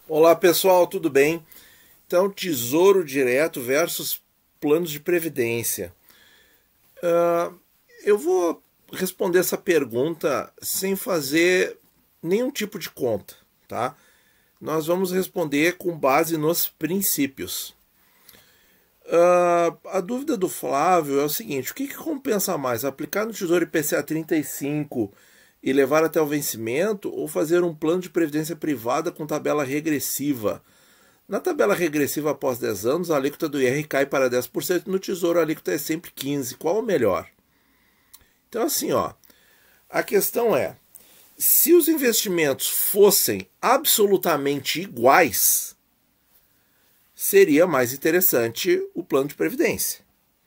Olá pessoal, tudo bem? Então, Tesouro Direto versus planos de previdência. Eu vou responder essa pergunta sem fazer nenhum tipo de conta, tá? Nós vamos responder com base nos princípios. A dúvida do Flávio é o seguinte: o que compensa mais? Aplicar no Tesouro IPCA 35 e levar até o vencimento ou fazer um plano de previdência privada com tabela regressiva? Na tabela regressiva após 10 anos, a alíquota do IR cai para 10%, no Tesouro a alíquota é sempre 15%. Qual o melhor? Então, assim, ó, a questão é, se os investimentos fossem absolutamente iguais, seria mais interessante o plano de previdência,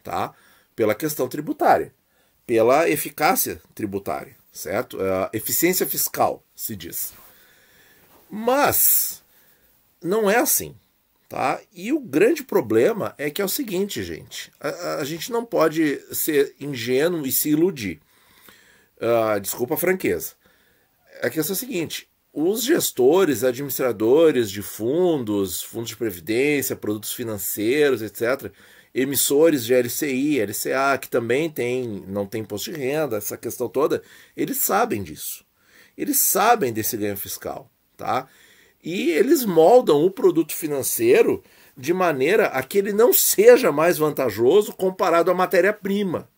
tá? Pela questão tributária, pela eficácia tributária, certo? Eficiência fiscal, se diz. Mas não é assim, tá? E o grande problema é que é o seguinte, gente. A gente não pode ser ingênuo e se iludir. Desculpa a franqueza. A questão é a seguinte: os gestores, administradores de fundos, fundos de previdência, produtos financeiros, etc., emissores de LCI, LCA, que também não tem imposto de renda, essa questão toda, eles sabem disso. Eles sabem desse ganho fiscal, tá? E eles moldam o produto financeiro de maneira a que ele não seja mais vantajoso comparado à matéria-prima.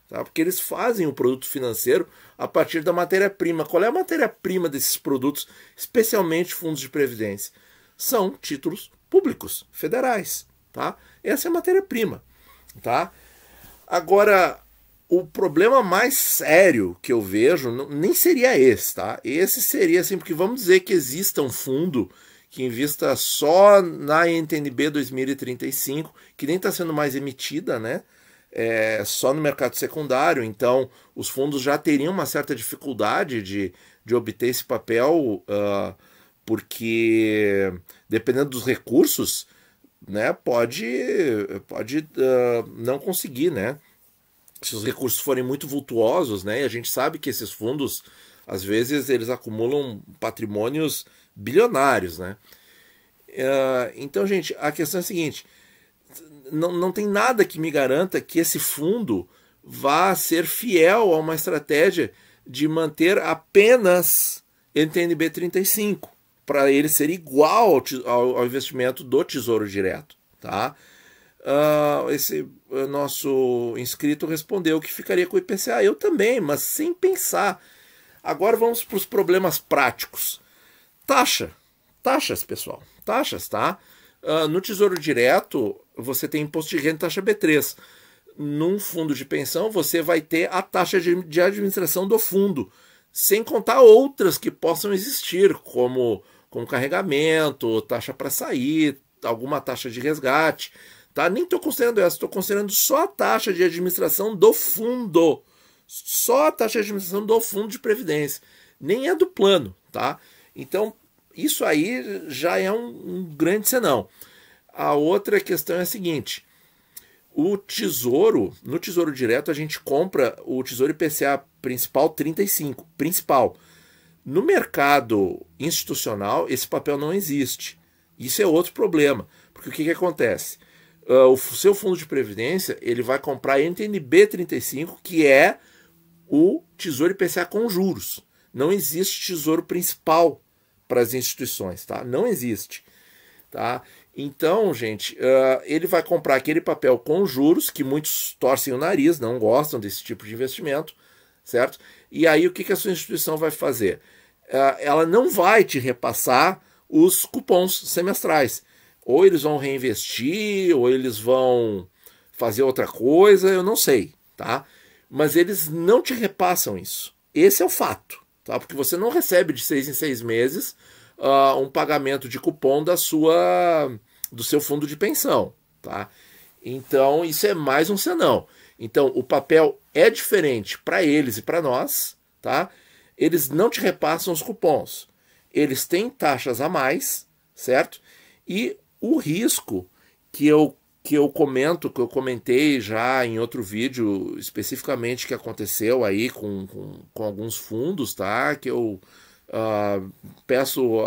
Tá? Porque eles fazem o produto financeiro a partir da matéria-prima. Qual é a matéria-prima desses produtos, especialmente fundos de previdência? São títulos públicos, federais. Tá? Essa é a matéria-prima. Tá? Agora, o problema mais sério que eu vejo nem seria esse, tá? Esse seria assim, porque vamos dizer que exista um fundo que invista só na NTNB 2035, que nem está sendo mais emitida, né? Só no mercado secundário, então os fundos já teriam uma certa dificuldade de obter esse papel, porque dependendo dos recursos, né, pode não conseguir, né? Se os recursos forem muito vultuosos, né? E a gente sabe que esses fundos, às vezes, eles acumulam patrimônios bilionários, né? Então, gente, a questão é a seguinte: não tem nada que me garanta que esse fundo vá ser fiel a uma estratégia de manter apenas NTNB 35, para ele ser igual ao investimento do Tesouro Direto, tá? Esse nosso inscrito respondeu que ficaria com o IPCA. Eu também, mas sem pensar. Agora vamos para os problemas práticos. Taxas, pessoal. Taxas, tá? No Tesouro Direto, você tem imposto de renda e taxa B3. Num fundo de pensão, você vai ter a taxa de administração do fundo, sem contar outras que possam existir, como carregamento, taxa para sair, alguma taxa de resgate. Tá? Nem estou considerando essa, estou considerando só a taxa de administração do fundo. Só a taxa de administração do fundo de previdência. Nem é do plano, tá? Então, isso aí já é um grande senão. A outra questão é a seguinte: no Tesouro Direto, a gente compra o Tesouro IPCA principal 35, principal. No mercado institucional, esse papel não existe. Isso é outro problema, porque o que acontece? O seu fundo de previdência, ele vai comprar NTNB 35, que é o Tesouro IPCA com juros. Não existe tesouro principal para as instituições, tá? Não existe, tá? Então, gente, ele vai comprar aquele papel com juros, que muitos torcem o nariz, não gostam desse tipo de investimento, certo? E aí o que a sua instituição vai fazer? Ela não vai te repassar os cupons semestrais. Ou eles vão reinvestir, ou eles vão fazer outra coisa, eu não sei, tá? Mas eles não te repassam isso. Esse é o fato, tá? Porque você não recebe de 6 em 6 meses um pagamento de cupom do seu fundo de pensão, tá? Então, isso é mais um senão. Então, o papel é diferente para eles e para nós, tá? Eles não te repassam os cupons. Eles têm taxas a mais, certo? E o risco que eu comentei já em outro vídeo, especificamente que aconteceu aí com alguns fundos, tá? Que eu Peço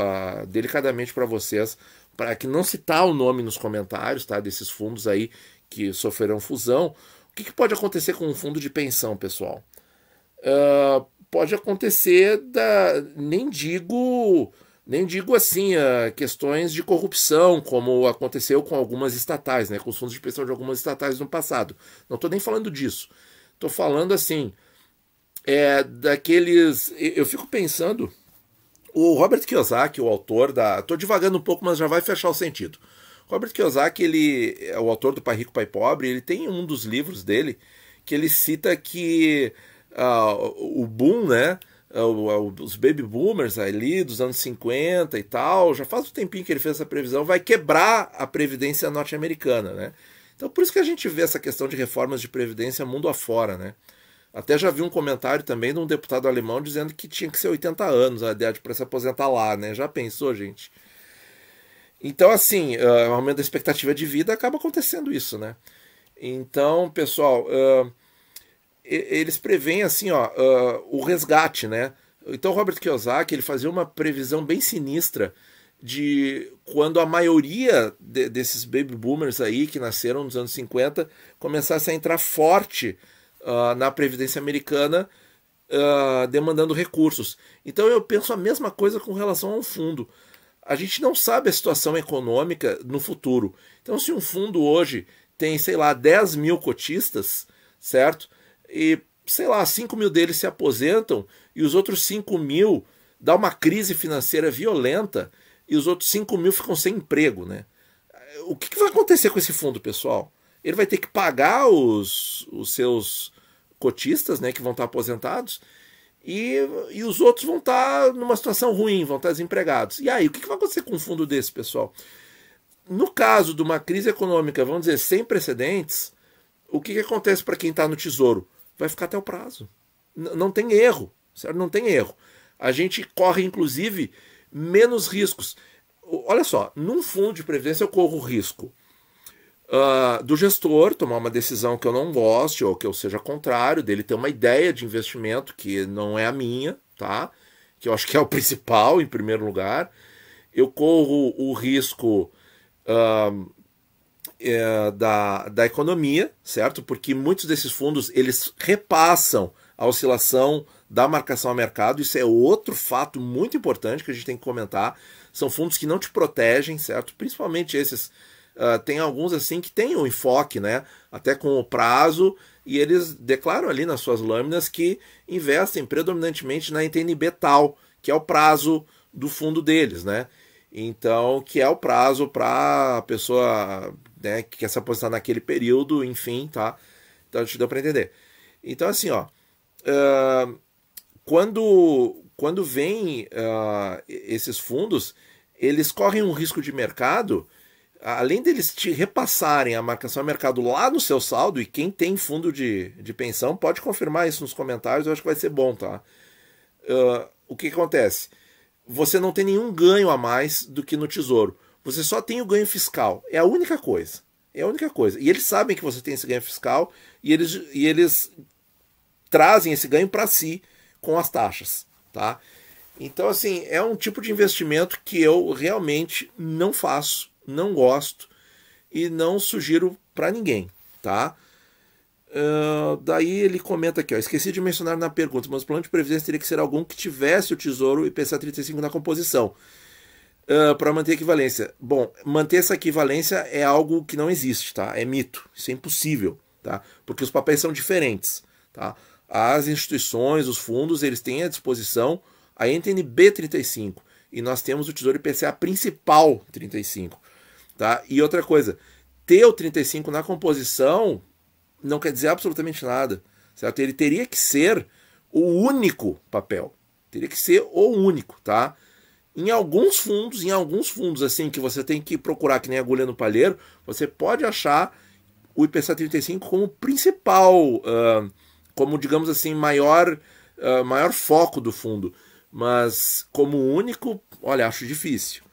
delicadamente para vocês para que não citar o nome nos comentários, tá, desses fundos aí que sofrerão fusão. O que pode acontecer com um fundo de pensão, pessoal? Pode acontecer nem digo assim, questões de corrupção, como aconteceu com algumas estatais, né, com os fundos de pensão de algumas estatais no passado. Não estou nem falando disso. Estou falando assim, daqueles... Eu fico pensando, o Robert Kiyosaki, o autor da... Estou divagando um pouco, mas já vai fechar o sentido. Robert Kiyosaki, ele é o autor do Pai Rico, Pai Pobre. Ele tem um dos livros dele que ele cita que o boom, né, os baby boomers ali dos anos 50 e tal, já faz um tempinho que ele fez essa previsão, vai quebrar a previdência norte-americana, né? Então por isso que a gente vê essa questão de reformas de previdência mundo afora, né? Até já vi um comentário também de um deputado alemão dizendo que tinha que ser 80 anos a idade para se aposentar lá, né? Já pensou, gente? Então, assim, o aumento da expectativa de vida acaba acontecendo isso, né? Então, pessoal, eles preveem assim, o resgate, né? Então, Robert Kiyosaki, ele fazia uma previsão bem sinistra de quando a maioria desses baby boomers aí que nasceram nos anos 50 começasse a entrar forte na Previdência Americana, demandando recursos. Então eu penso a mesma coisa com relação ao fundo. A gente não sabe a situação econômica no futuro. Então se um fundo hoje tem, sei lá, 10 mil cotistas, certo? E, sei lá, 5 mil deles se aposentam e os outros 5 mil dá uma crise financeira violenta e os outros 5 mil ficam sem emprego, né? O que vai acontecer com esse fundo, pessoal? Ele vai ter que pagar os seus cotistas, né, que vão estar aposentados, e os outros vão estar numa situação ruim, vão estar desempregados. E aí, o que vai acontecer com um fundo desse, pessoal? No caso de uma crise econômica, vamos dizer, sem precedentes, o que acontece para quem está no Tesouro? Vai ficar até o prazo. Não tem erro, certo? Não tem erro. A gente corre, inclusive, menos riscos. Olha só, num fundo de previdência eu corro o risco do gestor tomar uma decisão que eu não goste ou que eu seja contrário, dele ter uma ideia de investimento que não é a minha, tá? Que eu acho que é o principal, em primeiro lugar. Eu corro o risco da economia, certo? Porque muitos desses fundos, eles repassam a oscilação da marcação a mercado. Isso é outro fato muito importante que a gente tem que comentar. São fundos que não te protegem, certo? Principalmente esses... tem alguns assim que tem um enfoque, né, até com o prazo, e eles declaram ali nas suas lâminas que investem predominantemente na NTN-B tal, que é o prazo do fundo deles, né? Então, que é o prazo para a pessoa, né, que quer se aposentar naquele período, enfim, tá? Então, te deu para entender. Então, assim, quando vem esses fundos, eles correm um risco de mercado. Além deles te repassarem a marcação a mercado lá no seu saldo, e quem tem fundo de pensão pode confirmar isso nos comentários, eu acho que vai ser bom, tá? O que acontece? Você não tem nenhum ganho a mais do que no Tesouro. Você só tem o ganho fiscal. É a única coisa. É a única coisa. E eles sabem que você tem esse ganho fiscal e eles trazem esse ganho para si com as taxas, tá? Então, assim, é um tipo de investimento que eu realmente não faço, não gosto e não sugiro para ninguém, tá? Daí ele comenta aqui, esqueci de mencionar na pergunta, mas o plano de previdência teria que ser algum que tivesse o Tesouro IPCA 35 na composição para manter a equivalência. Bom, manter essa equivalência é algo que não existe, tá? É mito, isso é impossível, tá? Porque os papéis são diferentes, tá? As instituições, os fundos, eles têm à disposição a NTN-B 35 e nós temos o Tesouro IPCA principal 35. Tá? E outra coisa, ter o 35 na composição não quer dizer absolutamente nada, certo? Ele teria que ser o único papel, teria que ser o único, tá? Em alguns fundos assim que você tem que procurar que nem agulha no palheiro, você pode achar o IPCA 35 como principal, como digamos assim, maior foco do fundo, mas como único, olha, acho difícil.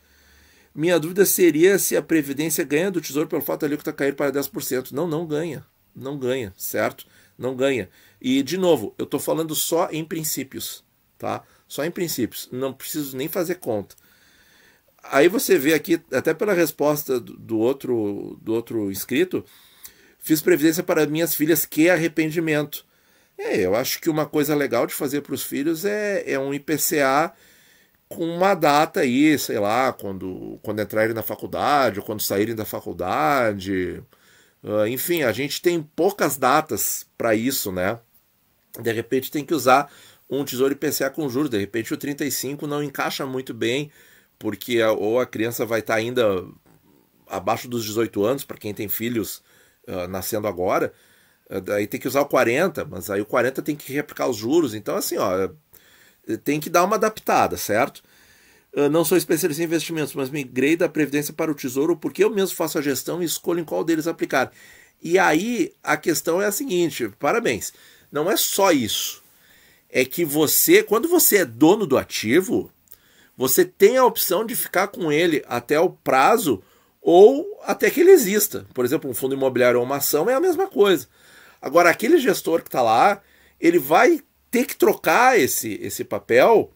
Minha dúvida seria se a Previdência ganha do Tesouro pelo fato da alíquota cair para 10%. Não ganha. Não ganha, certo? Não ganha. E, de novo, eu estou falando só em princípios, tá? Só em princípios. Não preciso nem fazer conta. Aí você vê aqui, até pela resposta do outro inscrito, fiz previdência para minhas filhas, que arrependimento. Eu acho que uma coisa legal de fazer para os filhos é um IPCA com uma data aí, sei lá, quando entrarem na faculdade, ou quando saírem da faculdade. Enfim, a gente tem poucas datas para isso, né? De repente tem que usar um Tesouro IPCA com juros, de repente o 35 não encaixa muito bem, porque ou a criança vai estar ainda abaixo dos 18 anos, para quem tem filhos nascendo agora, daí tem que usar o 40, mas aí o 40 tem que reaplicar os juros, então assim, tem que dar uma adaptada, certo? Eu não sou especialista em investimentos, mas migrei da Previdência para o Tesouro porque eu mesmo faço a gestão e escolho em qual deles aplicar. E aí a questão é a seguinte, parabéns, não é só isso, é que você, quando você é dono do ativo, você tem a opção de ficar com ele até o prazo ou até que ele exista. Por exemplo, um fundo imobiliário ou uma ação é a mesma coisa. Agora, aquele gestor que está lá, ele vai ter que trocar esse papel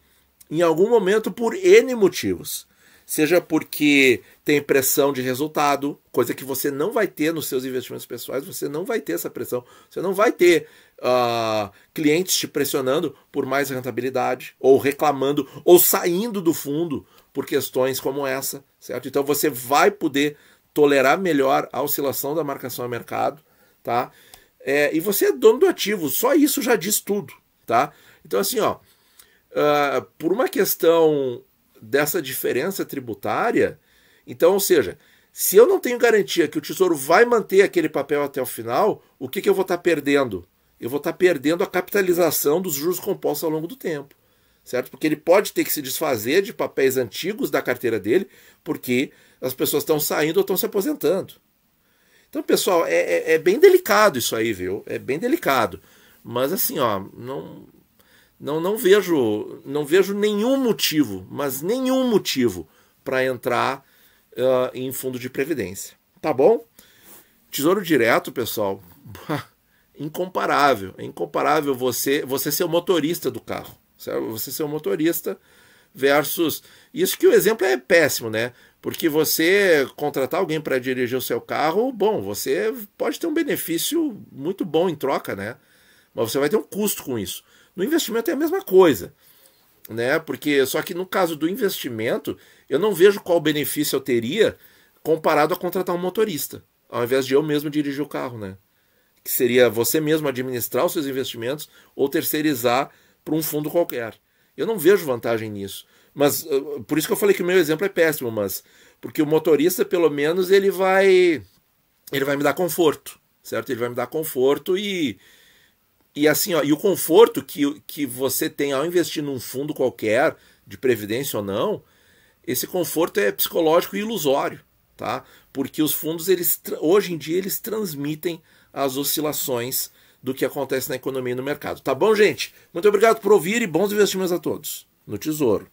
em algum momento por N motivos. Seja porque tem pressão de resultado, coisa que você não vai ter nos seus investimentos pessoais, você não vai ter essa pressão, você não vai ter clientes te pressionando por mais rentabilidade, ou reclamando, ou saindo do fundo por questões como essa, certo? Então você vai poder tolerar melhor a oscilação da marcação a mercado, tá? E você é dono do ativo, só isso já diz tudo, tá? Então assim, por uma questão dessa diferença tributária, então, ou seja, se eu não tenho garantia que o Tesouro vai manter aquele papel até o final, o que eu vou estar perdendo? Eu vou estar perdendo a capitalização dos juros compostos ao longo do tempo, certo? Porque ele pode ter que se desfazer de papéis antigos da carteira dele, porque as pessoas estão saindo ou estão se aposentando. Então, pessoal, é bem delicado isso aí, viu? É bem delicado. Mas assim, não vejo nenhum motivo, mas nenhum motivo para entrar em fundo de previdência. Tá bom? Tesouro Direto, pessoal, incomparável. É incomparável você ser o motorista do carro. Certo? Você ser o motorista versus... Isso que o exemplo é péssimo, né? Porque você contratar alguém para dirigir o seu carro, bom, você pode ter um benefício muito bom em troca, né? Mas você vai ter um custo com isso. No investimento é a mesma coisa, né? Porque só que no caso do investimento, eu não vejo qual benefício eu teria comparado a contratar um motorista, ao invés de eu mesmo dirigir o carro, né? Que seria você mesmo administrar os seus investimentos ou terceirizar para um fundo qualquer. Eu não vejo vantagem nisso. Mas por isso que eu falei que o meu exemplo é péssimo, mas porque o motorista, pelo menos, ele vai me dar conforto, certo? Ele vai me dar conforto e assim, e o conforto que você tem ao investir num fundo qualquer, de previdência ou não, esse conforto é psicológico e ilusório, tá? Porque os fundos, hoje em dia, eles transmitem as oscilações do que acontece na economia e no mercado. Tá bom, gente? Muito obrigado por ouvir e bons investimentos a todos no Tesouro.